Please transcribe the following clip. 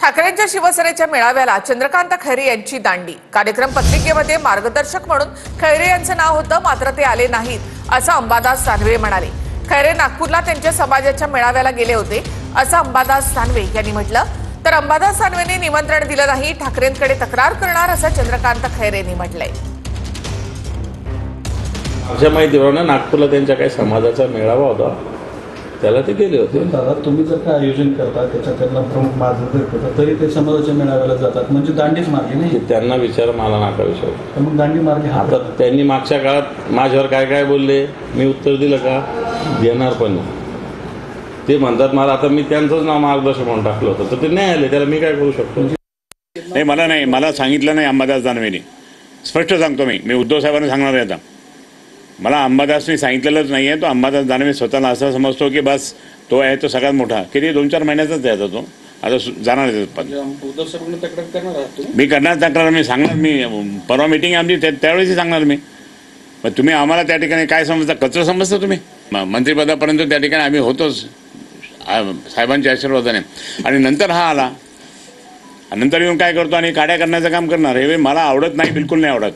ठाकरेंच्या शिवसेनेच्या मेळाव्याला चंद्रकांत खैरे यांची दांडी। कार्यक्रम पत्रिकेमध्ये मार्गदर्शक म्हणून खैरे यांचं नाव होतं, मात्र ते आले नाहीत असं अंबादास दानवे म्हणाले। खैरे नागपूरला त्यांच्या समाजाच्या मेळाव्याला गेले होते असं अंबादास दानवे यांनी म्हटलं। तर अंबादास दानवेंनी निमंत्रण दिलं नाही, ठाकरेंकडे तक्रार करणार असं चंद्रकांत खैरेंनी म्हटलंय। माझ्या माहितीप्रमाणे नागपूरला त्यांच्या काही समाजाचा मेळावा होता, त्याला ते गेले होते। दादा, तुम्ही जर का आयोजन करता त्याच्यात त्यांना प्रमुख मार्गदर्शक करता तरी ते समाजाच्या मेळाव्याला जातात, म्हणजे दांडीच मार्गी नाही। त्यांना विचार, मला नाका विचार। तर मग दांडी मार्गी आता त्यांनी मागच्या काळात माझ्यावर काय काय बोलले, मी उत्तर दिलं का? देणार पण नाही। ते म्हणतात मला, आता मी त्यांचंच नाव मार्गदर्शक म्हणून टाकलं होतं, तर ते नाही आले, त्याला मी काय करू शकतो? नाही, मला सांगितलं नाही अंबादास दानवेने। स्पष्ट सांगतो मी उद्धव साहेबांना सांगणार आहे। आता मला अंबादासने सांगितलेलंच नाही आहे। तो अंबादास दानवे स्वतःला असं समजतो की बस तो आहे तो सगळ्यात मोठा, किती 2-4 महिन्याचाच आहे तो। आता जाणार आहे उद्धव साहेबांना तक्रार करणार आहात? मी करणार तक्रार, मी सांगणार। मी परवा मीटिंग आमची त्यावेळेसही सांगणार मी। मग तुम्ही आम्हाला त्या ठिकाणी काय समजता? कचरं समजता तुम्ही? मंत्रिपदापर्यंत त्या ठिकाणी आम्ही होतोच साहेबांच्या आशीर्वादाने, आणि नंतर हा आला, नंतर येऊन काय करतो आणि काड्या करण्याचं काम करणार, हे मला आवडत नाही, बिलकुल नाही आवडत।